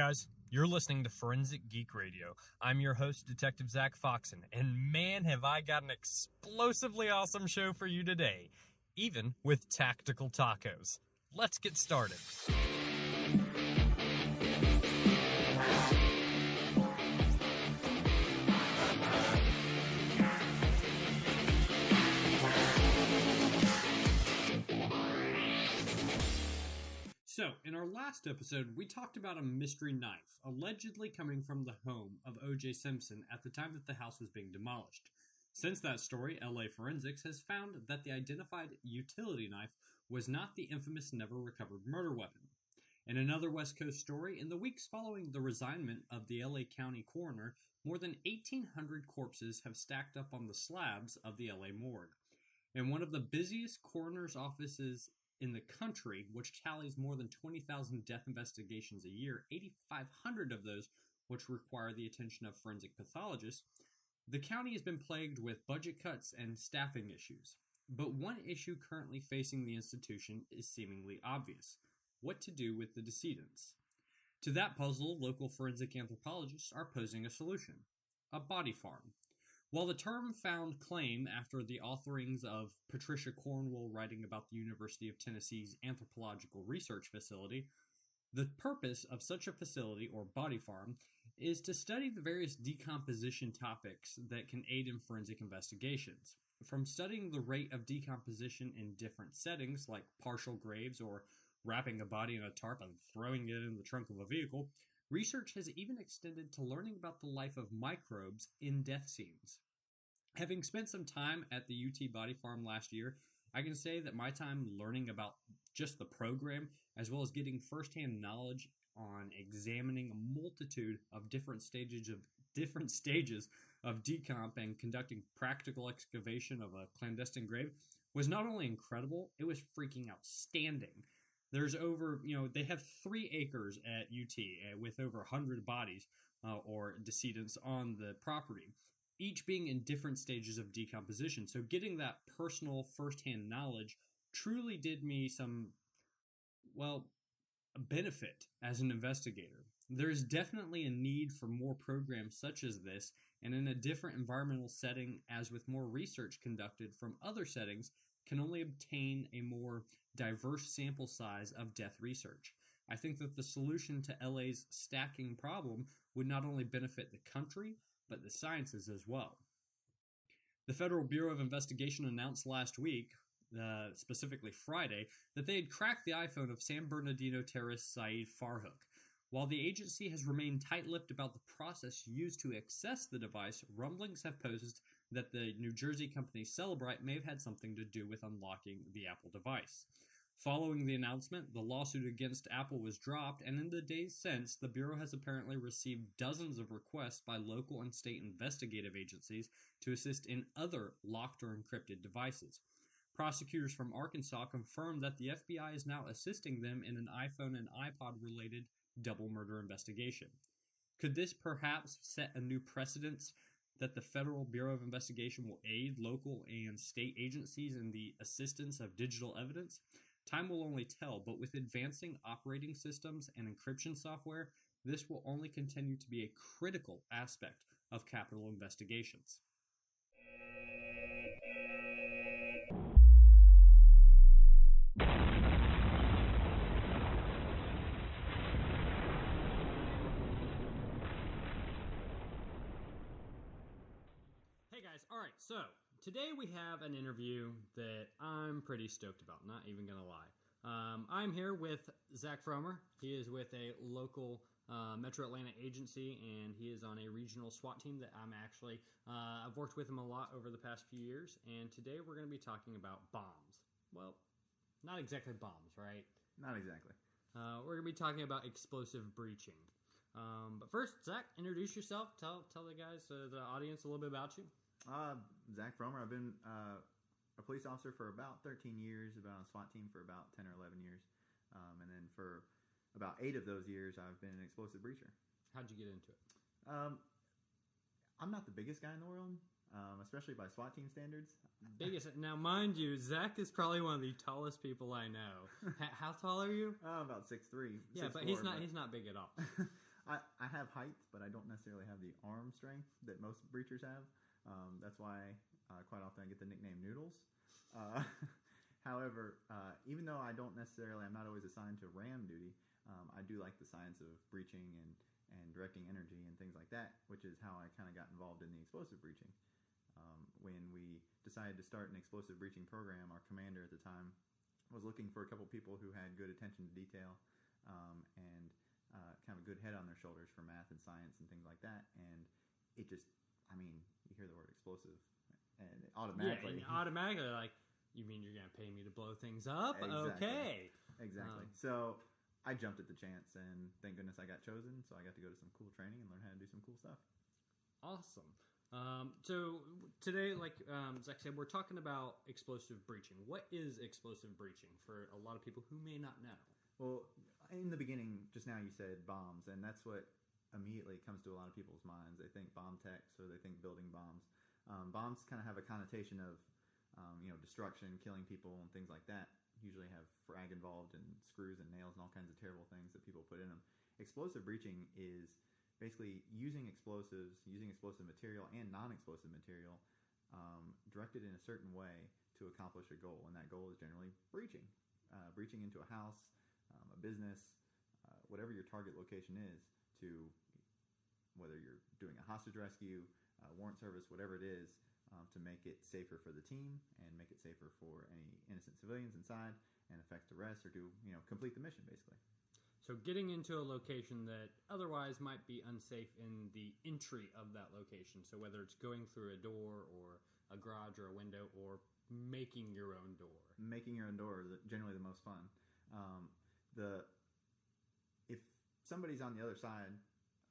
guys, you're listening to Forensic Geek Radio. I'm your host, Detective Zack Foxen, and man, have I got an explosively awesome show for you today, even with tactical tacos. Let's get started. So, in our last episode, we talked about a mystery knife allegedly coming from the home of O.J. Simpson at the time that the house was being demolished. Since that story, LA Forensics has found that the identified utility knife was not the infamous never-recovered murder weapon. In another West Coast story, in the weeks following the resignment of the LA County coroner, more than 1,800 corpses have stacked up on the slabs of the LA morgue. In one of the busiest coroner's offices in the country, which tallies more than 20,000 death investigations a year, 8,500 of those which require the attention of forensic pathologists, the county has been plagued with budget cuts and staffing issues. But one issue currently facing the institution is seemingly obvious: what to do with the decedents. To that puzzle, local forensic anthropologists are posing a solution: a body farm. While the term found claim after the authorings of Patricia Cornwell writing about the University of Tennessee's Anthropological Research Facility, the purpose of such a facility, or body farm, is to study the various decomposition topics that can aid in forensic investigations. From studying the rate of decomposition in different settings, like partial graves or wrapping a body in a tarp and throwing it in the trunk of a vehicle, research has even extended to learning about the life of microbes in death scenes. Having spent some time at the UT Body Farm last year, I can say that my time learning about just the program, as well as getting firsthand knowledge on examining a multitude of different stages of decomp and conducting practical excavation of a clandestine grave, was not only incredible, it was freaking outstanding. There's they have 3 acres at UT with over 100 bodies or decedents on the property, each being in different stages of decomposition. So getting that personal firsthand knowledge truly did me some, benefit as an investigator. There's definitely a need for more programs such as this, and in a different environmental setting, as with more research conducted from other settings, can only obtain a more diverse sample size of death research. I think that the solution to LA's stacking problem would not only benefit the country, but the sciences as well. The Federal Bureau of Investigation announced last week, specifically Friday, that they had cracked the iPhone of San Bernardino terrorist Saeed Farhook. While the agency has remained tight-lipped about the process used to access the device, rumblings have posed that the New Jersey company Cellebrite may have had something to do with unlocking the Apple device. Following the announcement, the lawsuit against Apple was dropped, and in the days since, the Bureau has apparently received dozens of requests by local and state investigative agencies to assist in other locked or encrypted devices. Prosecutors from Arkansas confirmed that the FBI is now assisting them in an iPhone and iPod-related double murder investigation. Could this perhaps set a new precedent that the Federal Bureau of Investigation will aid local and state agencies in the assistance of digital evidence? Time will only tell, but with advancing operating systems and encryption software, this will only continue to be a critical aspect of capital investigations. Hey guys, alright, so today we have an interview that I'm pretty stoked about, not even gonna lie. I'm here with Zac Frommer. He is with a local Metro Atlanta agency, and he is on a regional SWAT team that I've worked with him a lot over the past few years, and today we're going to be talking about bombs. Well, not exactly bombs, right? Not exactly. We're going to be talking about explosive breaching. But first, Zac, introduce yourself. Tell the guys, the audience, a little bit about you. Zac Frommer. I've been a police officer for about 13 years, been on a SWAT team for about 10 or 11 years, and then for about 8 of those years, I've been an explosive breacher. How'd you get into it? I'm not the biggest guy in the world, especially by SWAT team standards. Biggest. Now, mind you, Zac is probably one of the tallest people I know. How tall are you? About 6'3". Yeah, 6'4", but he's not big at all. I have height, but I don't necessarily have the arm strength that most breachers have. That's why quite often I get the nickname Noodles. However, even though I'm not always assigned to ram duty, I do like the science of breaching and directing energy and things like that, which is how I kind of got involved in the explosive breaching. When we decided to start an explosive breaching program, our commander at the time was looking for a couple people who had good attention to detail and kind of a good head on their shoulders for math and science and things like that. And it just, you hear the word explosive and automatically... Yeah, and automatically, like, you mean you're going to pay me to blow things up? Exactly. Okay. Exactly. So I jumped at the chance, and thank goodness I got chosen, so I got to go to some cool training and learn how to do some cool stuff. Awesome. So today, like Zach said, we're talking about explosive breaching. What is explosive breaching for a lot of people who may not know? Well, in the beginning, just now you said bombs, and that's what immediately comes to a lot of people's minds. They think bomb techs or they think building bombs. Bombs kind of have a connotation of, destruction, killing people, and things like that. Usually have frag involved and screws and nails and all kinds of terrible things that people put in them. Explosive breaching is basically using explosive material and non-explosive material directed in a certain way to accomplish a goal, and that goal is generally breaching. Breaching into a house, a business, whatever your target location is, to whether you're doing a hostage rescue, warrant service, whatever it is, to make it safer for the team and make it safer for any innocent civilians inside and effect arrest or complete the mission, basically. So getting into a location that otherwise might be unsafe in the entry of that location. So whether it's going through a door or a garage or a window or making your own door. Making your own door is generally the most fun. If somebody's on the other side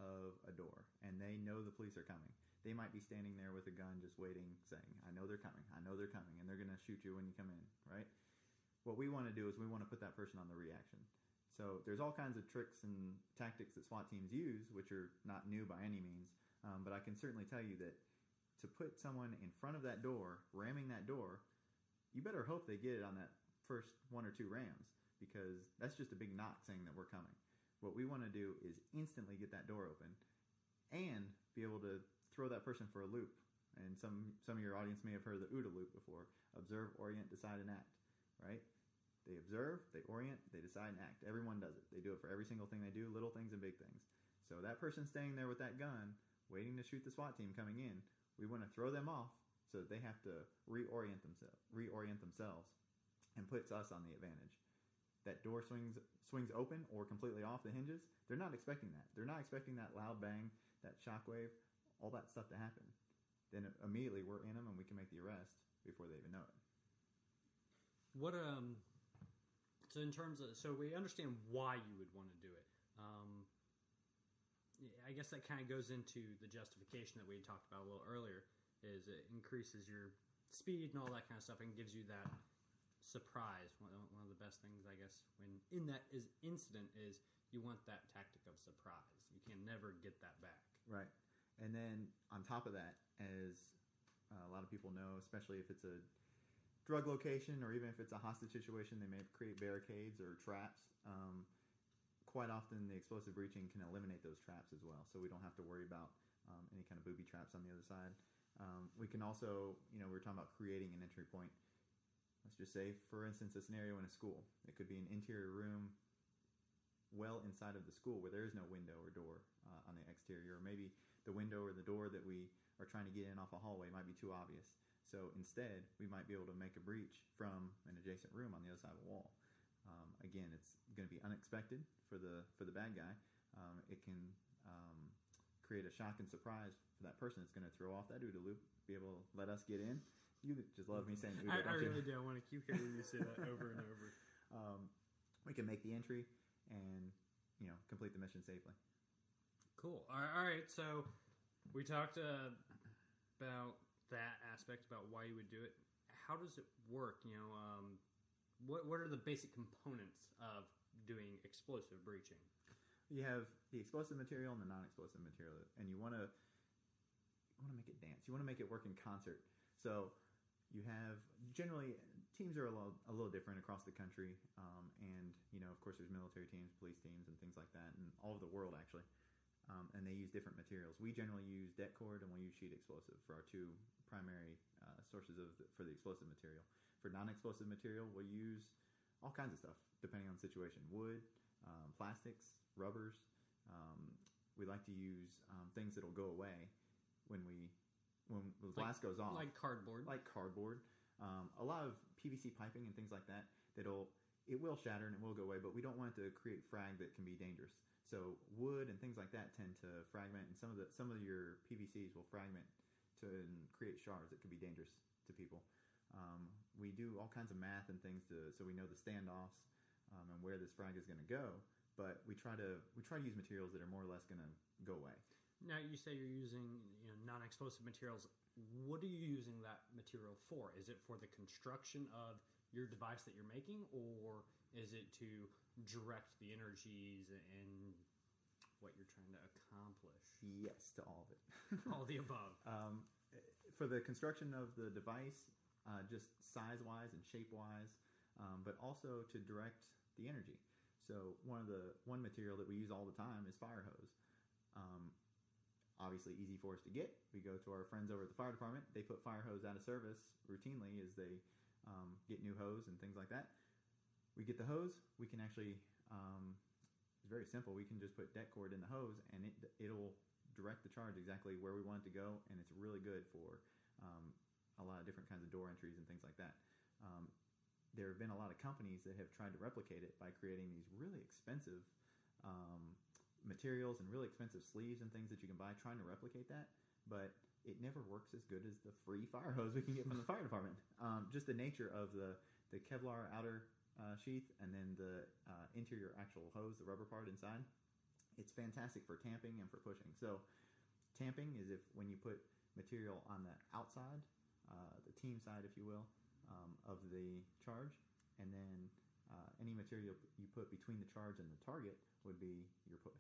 of a door and they know the police are coming, they might be standing there with a gun just waiting, saying, I know they're coming, and they're going to shoot you when you come in, right? What we want to do is we want to put that person on the reaction. So there's all kinds of tricks and tactics that SWAT teams use, which are not new by any means, but I can certainly tell you that to put someone in front of that door, ramming that door, you better hope they get it on that first one or two rams, because that's just a big knock saying that we're coming. What we want to do is instantly get that door open and be able to throw that person for a loop. And some of your audience may have heard the OODA loop before. Observe, orient, decide, and act. Right? They observe, they orient, they decide, and act. Everyone does it. They do it for every single thing they do, little things and big things. So that person staying there with that gun, waiting to shoot the SWAT team coming in, we want to throw them off so that they have to reorient themselves, and puts us on the advantage. That door swings open or completely off the hinges. They're not expecting that. They're not expecting that loud bang, that shockwave, all that stuff to happen. Then immediately we're in them and we can make the arrest before they even know it. What so in terms of, so we understand why you would want to do it. I guess that kind of goes into the justification that we talked about a little earlier, is it increases your speed and all that kind of stuff and gives you that surprise. One of the best things, I guess, when in that incident is you want that tactic of surprise. You can never get that back. Right. And then on top of that, as a lot of people know, especially if it's a drug location or even if it's a hostage situation, they may create barricades or traps. Quite often the explosive breaching can eliminate those traps as well, so we don't have to worry about any kind of booby traps on the other side. We can also, we were talking about creating an entry point. Let's just say, for instance, a scenario in a school. It could be an interior room well inside of the school where there is no window or door on the exterior, or maybe the window or the door that we are trying to get in off a hallway might be too obvious. So instead, we might be able to make a breach from an adjacent room on the other side of a wall. Again, it's going to be unexpected for the bad guy. It can create a shock and surprise for that person. It's going to throw off that OODA loop, be able to let us get in. You just love me saying OODA, I really do. I want to keep hearing you say that over and over. We can make the entry and complete the mission safely. Cool. All right. So we talked about that aspect, about why you would do it. How does it work? What are the basic components of doing explosive breaching? You have the explosive material and the non-explosive material, and you want to make it dance. You want to make it work in concert. So you have, generally, teams are a little different across the country, and of course there's military teams, police teams, and things like that, and all over the world actually. and they use different materials. We generally use det cord and we use sheet explosive for our two primary sources for the explosive material. For non-explosive material, we'll use all kinds of stuff depending on the situation: wood, plastics, rubbers. We like to use things that'll go away when the glass goes off, like cardboard. A lot of PVC piping and things like that. It will shatter and it will go away, but we don't want it to create frag that can be dangerous. So wood and things like that tend to fragment, and some of your PVCs will fragment and create shards that could be dangerous to people. We do all kinds of math and things so we know the standoffs and where this frag is going to go. But we try to use materials that are more or less going to go away. Now you say you're using non-explosive materials. What are you using that material for? Is it for the construction of your device that you're making, or is it to direct the energies and what you're trying to accomplish? Yes, to all of it. All the above. For the construction of the device, just size-wise and shape-wise, but also to direct the energy. So one material that we use all the time is fire hose. Obviously easy for us to get. We go to our friends over at the fire department. They put fire hose out of service routinely as they get new hose and things like that. We get the hose. We can actually, it's very simple. We can just put det cord in the hose and it'll direct the charge exactly where we want it to go, and it's really good for a lot of different kinds of door entries and things like that. There have been a lot of companies that have tried to replicate it by creating these really expensive materials and really expensive sleeves and things that you can buy, trying to replicate that, but it never works as good as the free fire hose we can get from the fire department. Just the nature of the Kevlar outer sheath and then the interior actual hose, the rubber part inside, it's fantastic for tamping and for pushing. So tamping is when you put material on the outside, the team side, if you will, of the charge, and then any material you put between the charge and the target would be your push.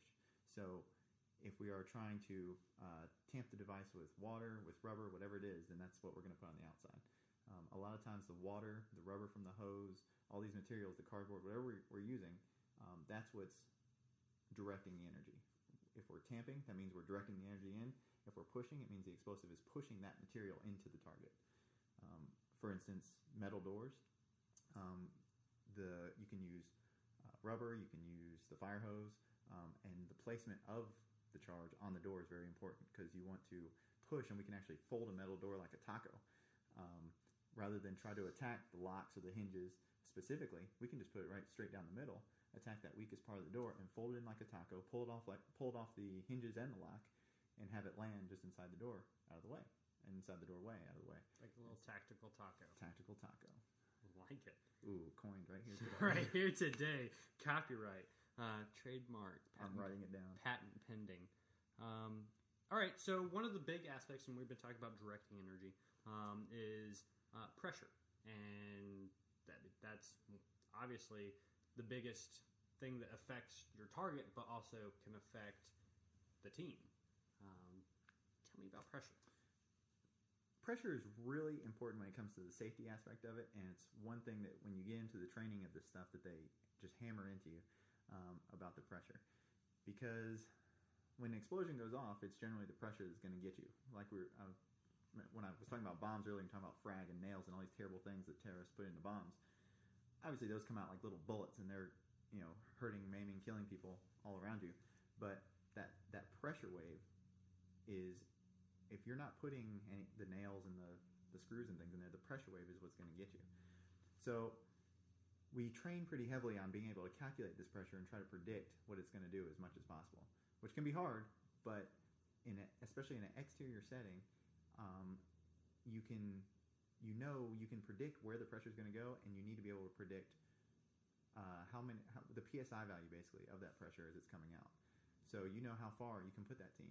So if we are trying to tamp the device with water, with rubber, whatever it is, then that's what we're going to put on the outside. A lot of times the water, the rubber from the hose, all these materials, the cardboard, whatever we're using, that's what's directing the energy. If we're tamping, that means we're directing the energy in. If we're pushing, it means the explosive is pushing that material into the target. For instance, metal doors, you can use rubber, you can use the fire hose, and the placement of the charge on the door is very important because you want to push, and we can actually fold a metal door like a taco. Rather than try to attack the locks or the hinges specifically, we can just put it right straight down the middle, attack that weakest part of the door, and fold it in like a taco, pull it off the hinges and the lock, and have it land just inside the door out of the way. And inside the doorway, out of the way. Like a little tactical taco. Tactical taco. Like it. Ooh, coined right here today. Right here today. Copyright. Trademark. I'm writing it down. Patent pending. All right, so one of the big aspects, and we've been talking about directing energy, is pressure. And that's obviously the biggest thing that affects your target, but also can affect the team. Tell me about pressure. Pressure is really important when it comes to the safety aspect of it, and it's one thing that when you get into the training of this stuff that they just hammer into you about the pressure. Because when an explosion goes off, it's generally the pressure that's going to get you. Like when I was talking about bombs earlier and talking about frag and nails and all these terrible things that terrorists put into bombs, obviously those come out like little bullets and they're hurting, maiming, killing people all around you. But that pressure wave is, if you're not putting the nails and the screws and things in there, the pressure wave is what's going to get you. So we train pretty heavily on being able to calculate this pressure and try to predict what it's going to do as much as possible, which can be hard, but especially in an exterior setting, you can predict where the pressure is going to go, and you need to be able to predict the PSI value basically of that pressure as it's coming out. So you know how far you can put that team,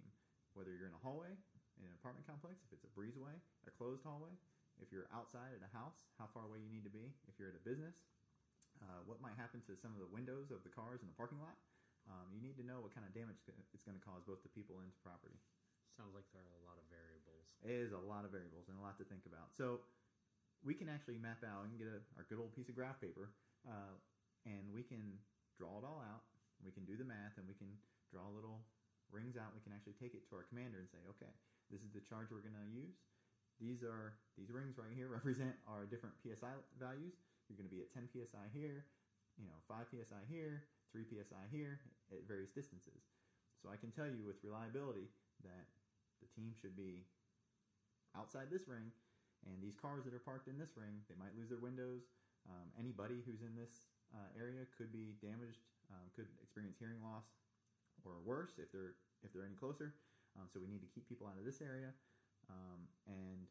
whether you're in a hallway, in an apartment complex, if it's a breezeway, a closed hallway, if you're outside at a house, how far away you need to be, if you're at a business, what might happen to some of the windows of the cars in the parking lot. You need to know what kind of damage it's going to cause both to people and to property. Sounds like there are a lot of variables. It is a lot of variables and a lot to think about. So we can actually map out and get our good old piece of graph paper, and we can draw it all out. We can do the math, and we can draw a little rings out, we can actually take it to our commander and say, okay, this is the charge we're going to use. These rings right here represent our different PSI values. You're going to be at 10 PSI here, 5 PSI here, 3 PSI here at various distances. So I can tell you with reliability that the team should be outside this ring, and these cars that are parked in this ring, they might lose their windows. Anybody who's in this area could be damaged, could experience hearing loss or worse if they're any closer. So we need to keep people out of this area. And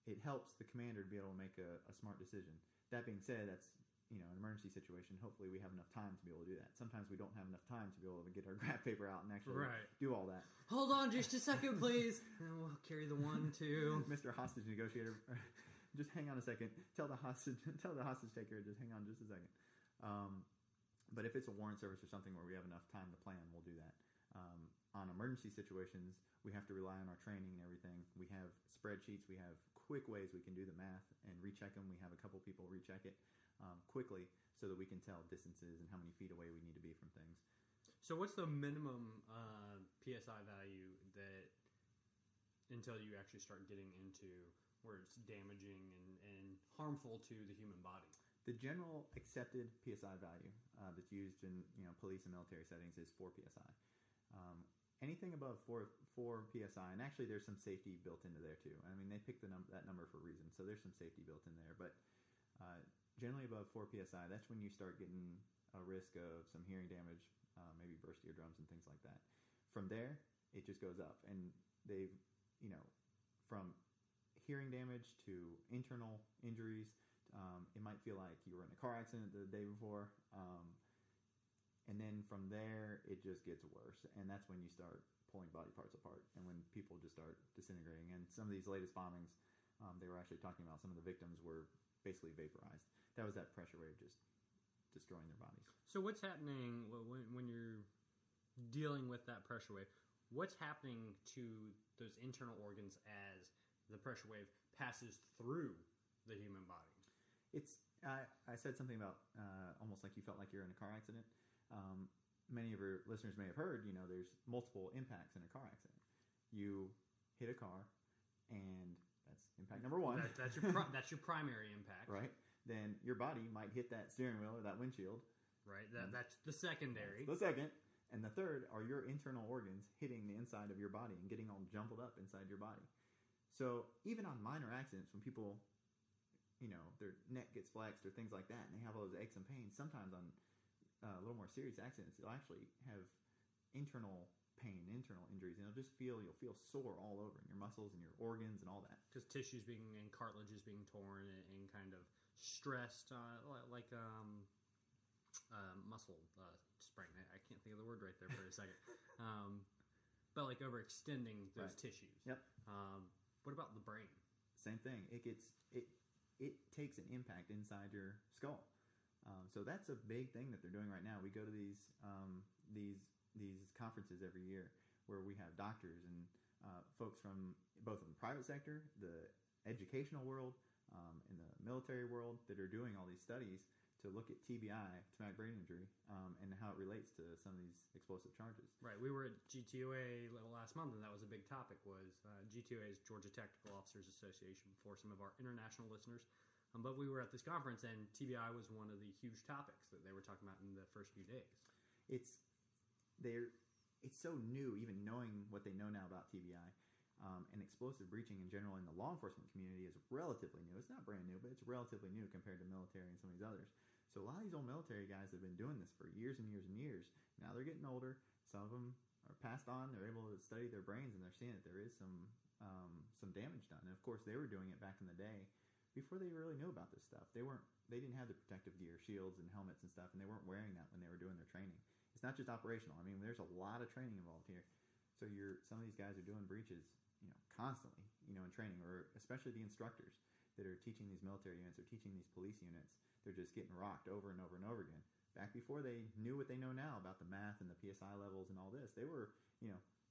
it helps the commander to be able to make a smart decision. That being said, that's an emergency situation. Hopefully we have enough time to be able to do that. Sometimes we don't have enough time to be able to get our graph paper out and actually do all that. Hold on just a second, please. And we'll carry the 1, 2. Mr. Hostage Negotiator, just hang on a second. Tell the hostage taker, just hang on just a second. But if it's a warrant service or something where we have enough time to plan, we'll do that. On emergency situations, we have to rely on our training and everything. We have spreadsheets. We have quick ways we can do the math and recheck them. We have a couple people recheck it quickly so that we can tell distances and how many feet away we need to be from things. So what's the minimum PSI value that until you actually start getting into where it's damaging and harmful to the human body? The general accepted PSI value that's used in police and military settings is 4 PSI. Anything above 4 PSI, and actually there's some safety built into there too. I mean, they picked that number for a reason, so there's some safety built in there. But generally above 4 PSI, that's when you start getting a risk of some hearing damage, maybe burst eardrums and things like that. From there, it just goes up, and they've, from hearing damage to internal injuries. It might feel like you were in a car accident the day before. And then from there, it just gets worse. And that's when you start pulling body parts apart and when people just start disintegrating. And some of these latest bombings, they were actually talking about some of the victims were basically vaporized. That was that pressure wave just destroying their bodies. So what's happening when you're dealing with that pressure wave? What's happening to those internal organs as the pressure wave passes through the human body? I said something about almost like you felt like you're in a car accident. Many of your listeners may have heard, there's multiple impacts in a car accident. You hit a car, and that's impact number one. That's your primary impact. Right. Then your body might hit that steering wheel or that windshield. Right. That's the secondary. That's the second. And the third are your internal organs hitting the inside of your body and getting all jumbled up inside your body. So even on minor accidents, when people, their neck gets flexed or things like that, and they have all those aches and pains, sometimes on a little more serious accidents, you'll actually have internal pain, internal injuries, and you'll feel sore all over in your muscles and your organs and all that. Because tissues and cartilage is being torn and kind of stressed, like muscle sprain. I can't think of the word right there for a second. But like overextending those tissues. Yep. What about the brain? Same thing. It takes an impact inside your skull. So that's a big thing that they're doing right now. We go to these conferences every year where we have doctors and folks from both in the private sector, the educational world, in the military world that are doing all these studies to look at TBI, traumatic brain injury, and how it relates to some of these explosive charges. Right. We were at GTOA last month, and that was a big topic. Was GTOA is Georgia Tactical Officers Association for some of our international listeners. But we were at this conference, and TBI was one of the huge topics that they were talking about in the first few days. It's so new, even knowing what they know now about TBI. And explosive breaching in general in the law enforcement community is relatively new. It's not brand new, but it's relatively new compared to military and some of these others. So a lot of these old military guys have been doing this for years and years and years. Now they're getting older. Some of them are passed on. They're able to study their brains, and they're seeing that there is some damage done. And of course, they were doing it back in the day before they really knew about this stuff. They didn't have the protective gear, shields and helmets and stuff, and they weren't wearing that when they were doing their training. It's not just operational. I mean, there's a lot of training involved here. So some of these guys are doing breaches, constantly, in training, or especially the instructors that are teaching these military units or teaching these police units. They're just getting rocked over and over and over again. Back before they knew what they know now about the math and the PSI levels and all this, they were,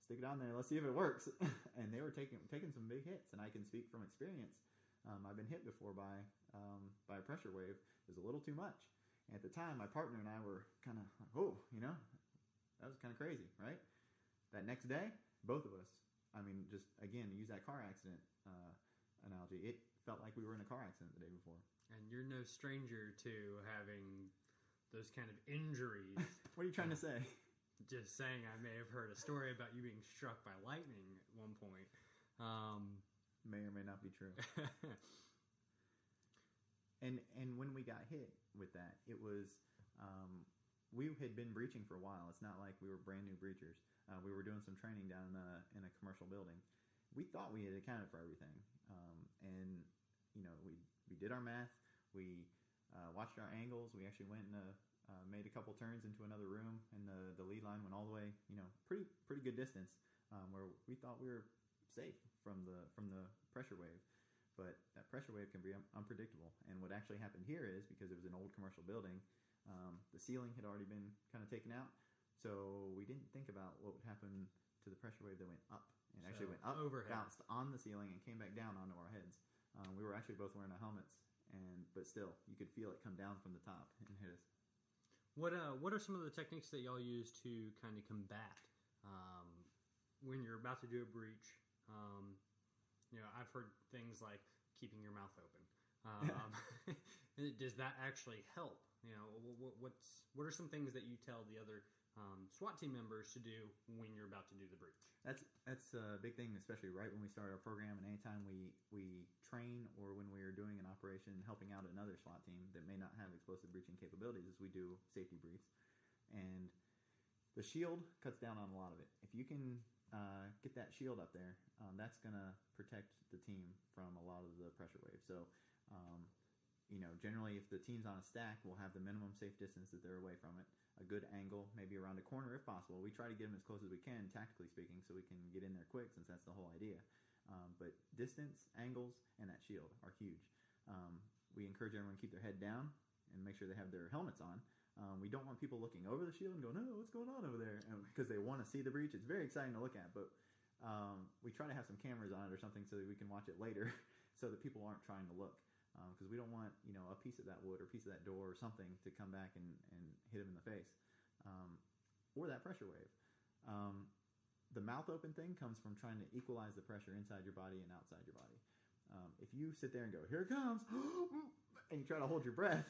stick it on there, let's see if it works. And they were taking some big hits. And I can speak from experience. I've been hit before by a pressure wave. It was a little too much. And at the time, my partner and I were kind of like, that was kind of crazy, right? next day, both of us, I mean, just again, use that car accident analogy. It felt like we were in a car accident the day before. And you're no stranger to having those kind of injuries. What are you trying to say? Just saying, I may have heard a story about you being struck by lightning at one point. May or may not be true. And when we got hit with that, it was we had been breaching for a while. It's not like we were brand new breachers. We were doing some training down in a commercial building. We thought we had accounted for everything, and we did our math. We watched our angles. We actually went and made a couple turns into another room, and the lead line went all the way, pretty good distance, where we thought we were safe from the pressure wave. But that pressure wave can be unpredictable. And what actually happened here is, because it was an old commercial building, the ceiling had already been kind of taken out, so we didn't think about what would happen to the pressure wave that went up. It actually went up, overhead, bounced on the ceiling, and came back down onto our heads. We were actually both wearing our helmets, but still, you could feel it come down from the top and hit us. What are some of the techniques that y'all use to kind of combat when you're about to do a breach? I've heard things like keeping your mouth open. Does that actually help? What are some things that you tell the other SWAT team members to do when you're about to do the breach? That's a big thing, especially right when we start our program, and anytime we train or when we are doing an operation helping out another SWAT team that may not have explosive breaching capabilities, is we do safety briefs. And the shield cuts down on a lot of it. If you can get that shield up there, that's going to protect the team from a lot of the pressure waves. So, generally if the team's on a stack, we'll have the minimum safe distance that they're away from it. A good angle, maybe around a corner if possible. We try to get them as close as we can, tactically speaking, so we can get in there quick, since that's the whole idea. But distance, angles, and that shield are huge. We encourage everyone to keep their head down and make sure they have their helmets on. We don't want people looking over the shield and going, "Oh, what's going on over there?" Because they want to see the breach. It's very exciting to look at, but we try to have some cameras on it or something so that we can watch it later, so that people aren't trying to look. Because we don't want a piece of that wood or a piece of that door or something to come back and hit them in the face, or that pressure wave. The mouth open thing comes from trying to equalize the pressure inside your body and outside your body. If you sit there and go, "Here it comes," and you try to hold your breath,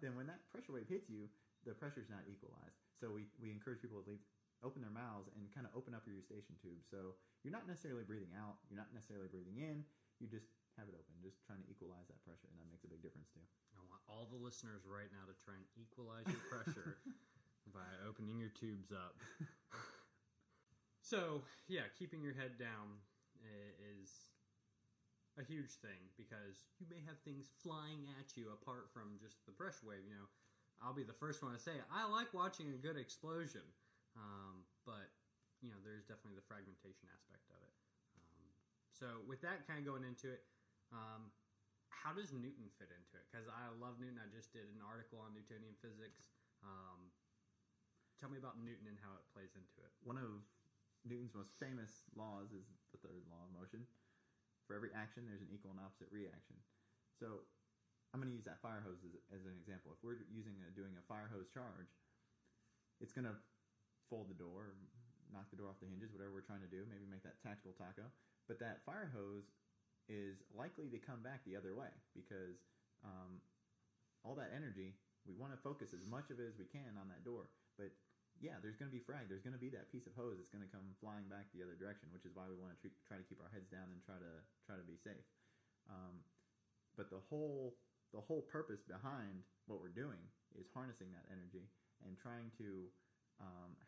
then when that pressure wave hits you, the pressure's not equalized. So we encourage people to open their mouths and kind of open up your eustachian tube. So you're not necessarily breathing out, you're not necessarily breathing in, you just have it open, just trying to equalize that pressure, and that makes a big difference too. I want all the listeners right now to try and equalize your pressure by opening your tubes up. So, yeah, keeping your head down is a huge thing, because you may have things flying at you apart from just the pressure wave. I'll be the first one to say, I like watching a good explosion, but there's definitely the fragmentation aspect of it. So with that kind of going into it, how does Newton fit into it? Because I love Newton. I just did an article on Newtonian physics. Tell me about Newton and how it plays into it. One of Newton's most famous laws is the third law of motion. For every action, there's an equal and opposite reaction. So I'm going to use that fire hose as an example. If we're doing a fire hose charge, it's going to fold the door, knock the door off the hinges, whatever we're trying to do, maybe make that tactical taco. But that fire hose is likely to come back the other way, because all that energy, we want to focus as much of it as we can on that door. But yeah, there's going to be frag. There's going to be that piece of hose that's going to come flying back the other direction, which is why we want to try to keep our heads down and try to be safe. But the whole purpose behind what we're doing is harnessing that energy and trying to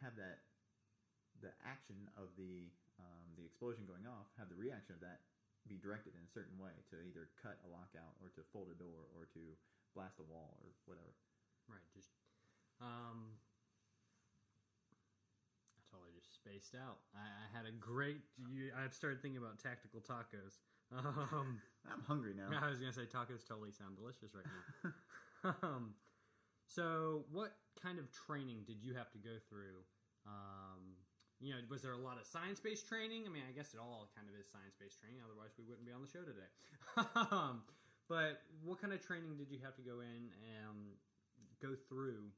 have the action of the explosion going off, have the reaction of that be directed in a certain way to either cut a lockout or to fold a door or to blast a wall or whatever. Right. Just I totally just spaced out. I had a great. I started thinking about tactical tacos. I'm hungry now. I was gonna say tacos totally sound delicious right now. So, what kind of training did you have to go through? Was there a lot of science-based training? I mean, I guess it all kind of is science-based training. Otherwise, we wouldn't be on the show today. But what kind of training did you have to go in and go through,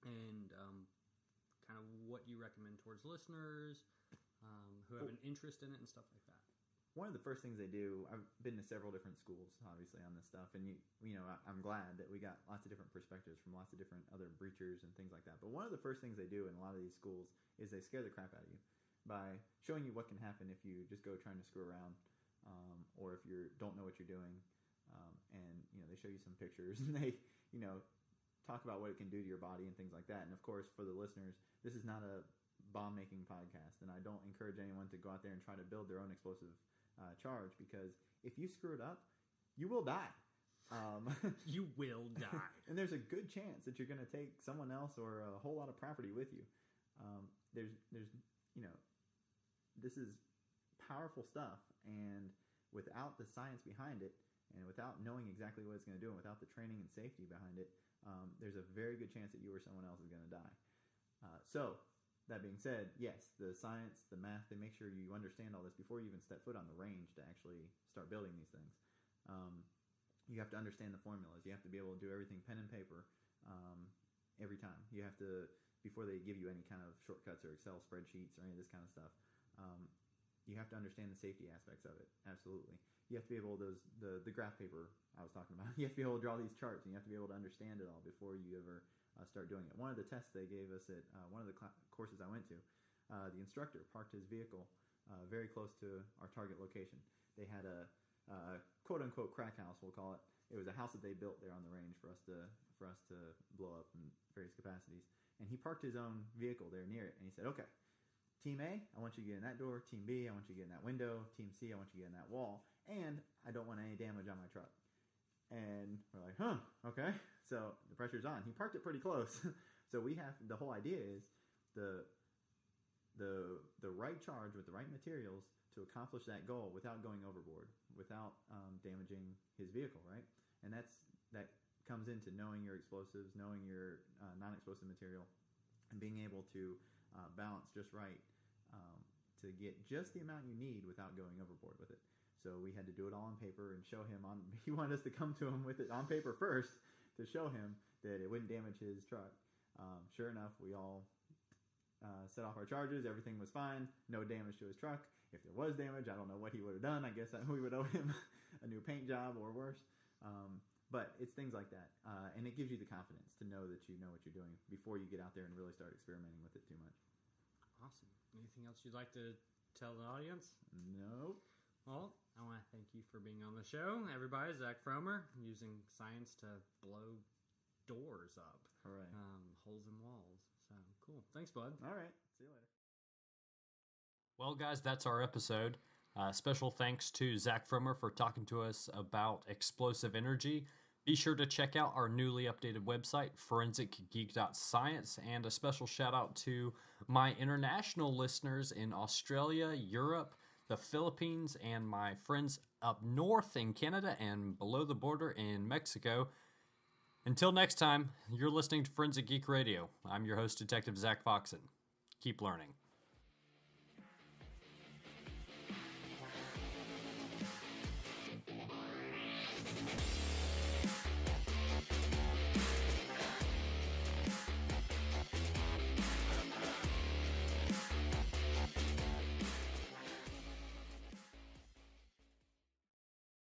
and kind of what you recommend towards listeners who have an interest in it and stuff like that? One of the first things they do, I've been to several different schools, obviously, on this stuff, and I'm glad that we got lots of different perspectives from lots of different other breachers and things like that. But one of the first things they do in a lot of these schools is they scare the crap out of you by showing you what can happen if you just go trying to screw around, or if you don't know what you're doing, and they show you some pictures and they talk about what it can do to your body and things like that. And of course, for the listeners, this is not a bomb making podcast, and I don't encourage anyone to go out there and try to build their own explosive charge, because if you screw it up, you will die. You will die. And there's a good chance that you're going to take someone else or a whole lot of property with you. There's this is powerful stuff, and without the science behind it, and without knowing exactly what it's going to do, and without the training and safety behind it, there's a very good chance that you or someone else is going to die. So, that being said, yes, the science, the math, they make sure you understand all this before you even step foot on the range to actually start building these things. You have to understand the formulas. You have to be able to do everything pen and paper every time. You have to, before they give you any kind of shortcuts or Excel spreadsheets or any of this kind of stuff, you have to understand the safety aspects of it. Absolutely. You have to be able to, the graph paper I was talking about, you have to be able to draw these charts, and you have to be able to understand it all before you ever start doing it. One of the tests they gave us at one of the courses I went to, the instructor parked his vehicle very close to our target location. They had a quote-unquote crack house, we'll call it. It was a house that they built there on the range for us to blow up in various capacities. And he parked his own vehicle there near it, and he said, okay, Team A, I want you to get in that door. Team B, I want you to get in that window. Team C, I want you to get in that wall. And I don't want any damage on my truck. And we're like, okay. So the pressure's on. He parked it pretty close. So the whole idea is the right charge with the right materials to accomplish that goal without going overboard, without damaging his vehicle, right? And that comes into knowing your explosives, knowing your non-explosive material, and being able to balance just right to get just the amount you need without going overboard with it. So we had to do it all on paper and show him he wanted us to come to him with it on paper first to show him that it wouldn't damage his truck. Sure enough, we all set off our charges. Everything was fine. No damage to his truck. If there was damage, I don't know what he would have done. I guess we would owe him a new paint job or worse. But it's things like that. And it gives you the confidence to know that you know what you're doing before you get out there and really start experimenting with it too much. Awesome. Anything else you'd like to tell the audience? Nope. Well, I want to thank you for being on the show. Everybody, Zac Frommer, using science to blow doors up. All right. Holes in walls. So, cool. Thanks, bud. All right. See you later. Well, guys, that's our episode. Special thanks to Zac Frommer for talking to us about explosive energy. Be sure to check out our newly updated website, forensicgeek.science, and a special shout out to my international listeners in Australia, Europe, the Philippines, and my friends up north in Canada and below the border in Mexico. Until next time, you're listening to Forensic Geek Radio. I'm your host, Detective Zack Foxen. Keep learning.